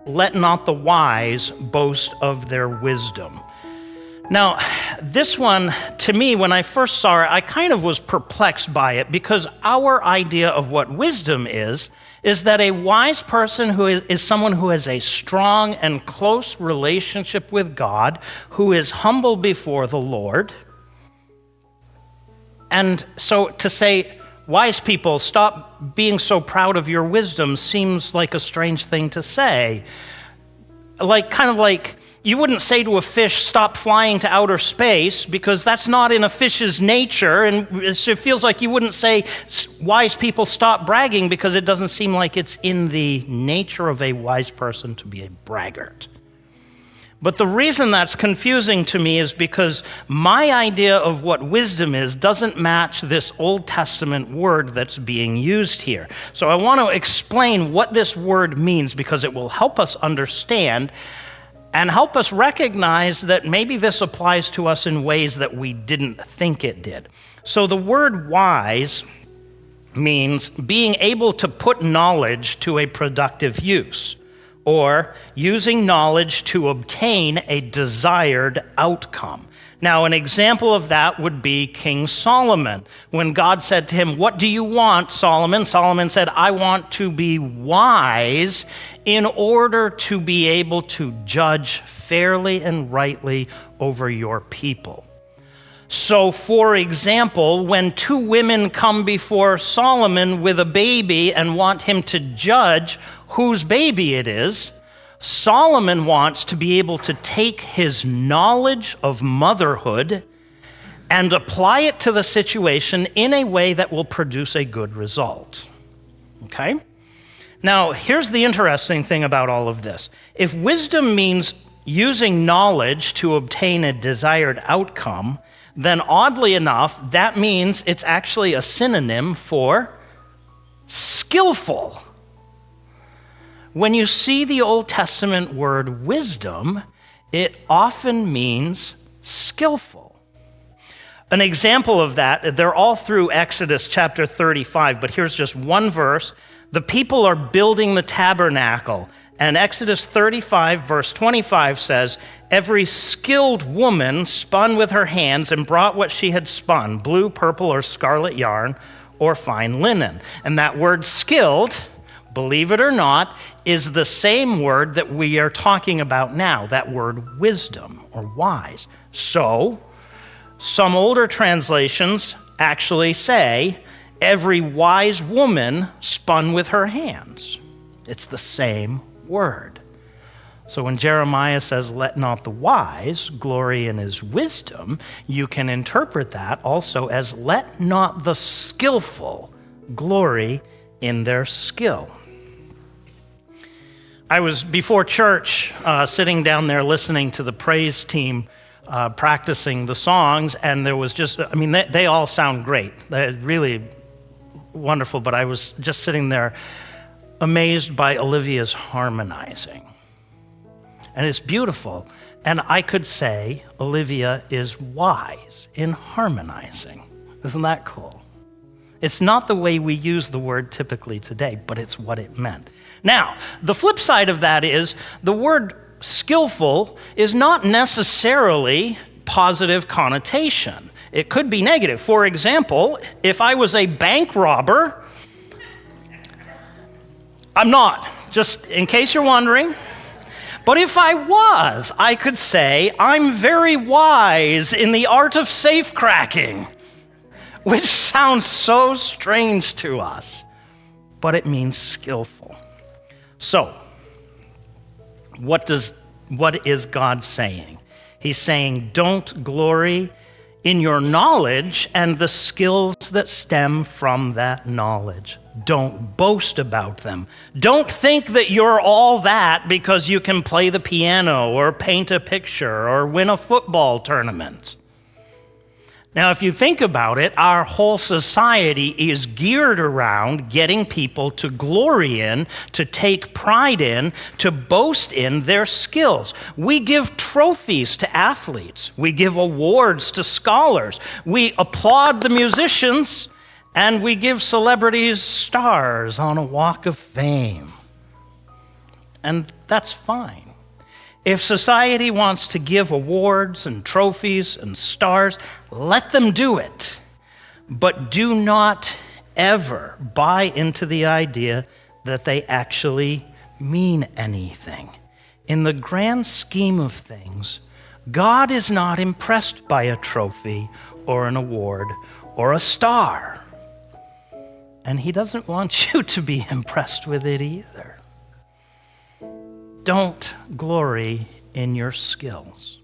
let not the wise boast of their wisdom. Now, this one, to me, when I first saw it, I kind of was perplexed by it because our idea of what wisdom is that a wise person who is someone who has a strong and close relationship with God, who is humble before the Lord. And so to say, wise people, stop being so proud of your wisdom seems like a strange thing to say. Kind of like, you wouldn't say to a fish, stop flying to outer space, because that's not in a fish's nature. And it feels like you wouldn't say, wise people, stop bragging, because it doesn't seem like it's in the nature of a wise person to be a braggart. But the reason that's confusing to me is because my idea of what wisdom is doesn't match this Old Testament word that's being used here. So I want to explain what this word means, because it will help us understand and help us recognize that maybe this applies to us in ways that we didn't think it did. So the word wise means being able to put knowledge to a productive use, or using knowledge to obtain a desired outcome. Now, an example of that would be King Solomon. When God said to him, "What do you want, Solomon?" Solomon said, "I want to be wise in order to be able to judge fairly and rightly over your people." So, for example, when two women come before Solomon with a baby and want him to judge whose baby it is, Solomon wants to be able to take his knowledge of motherhood and apply it to the situation in a way that will produce a good result. Okay? Now, here's the interesting thing about all of this. If wisdom means using knowledge to obtain a desired outcome, then oddly enough, that means it's actually a synonym for skillful. When you see the Old Testament word wisdom, it often means skillful. An example of that, they're all through Exodus chapter 35, but here's just one verse. The people are building the tabernacle, and Exodus 35, verse 25 says, "Every skilled woman spun with her hands and brought what she had spun, blue, purple, or scarlet yarn, or fine linen." And that word skilled, believe it or not, is the same word that we are talking about now, that word wisdom or wise. So, some older translations actually say, "Every wise woman spun with her hands." It's the same word. So when Jeremiah says, "Let not the wise glory in his wisdom," you can interpret that also as, "Let not the skillful glory in their skill." I was, before church, sitting down there listening to the praise team practicing the songs, and there was just, they all sound great. They're really wonderful, but I was just sitting there amazed by Olivia's harmonizing. And it's beautiful. And I could say Olivia is wise in harmonizing. Isn't that cool? It's not the way we use the word typically today, but it's what it meant. Now, the flip side of that is the word skillful is not necessarily positive connotation. It could be negative. For example, if I was a bank robber, I'm not, just in case you're wondering. But if I was, I could say, "I'm very wise in the art of safecracking," which sounds so strange to us, but it means skillful. So, what is God saying? He's saying, don't glory in your knowledge and the skills that stem from that knowledge. Don't boast about them. Don't think that you're all that because you can play the piano or paint a picture or win a football tournament. Now, if you think about it, our whole society is geared around getting people to glory in, to take pride in, to boast in their skills. We give trophies to athletes. We give awards to scholars. We applaud the musicians, and we give celebrities stars on a walk of fame. and that's fine. If society wants to give awards and trophies and stars, let them do it. But do not ever buy into the idea that they actually mean anything. In the grand scheme of things, God is not impressed by a trophy or an award or a star. And he doesn't want you to be impressed with it either. Don't glory in your skills.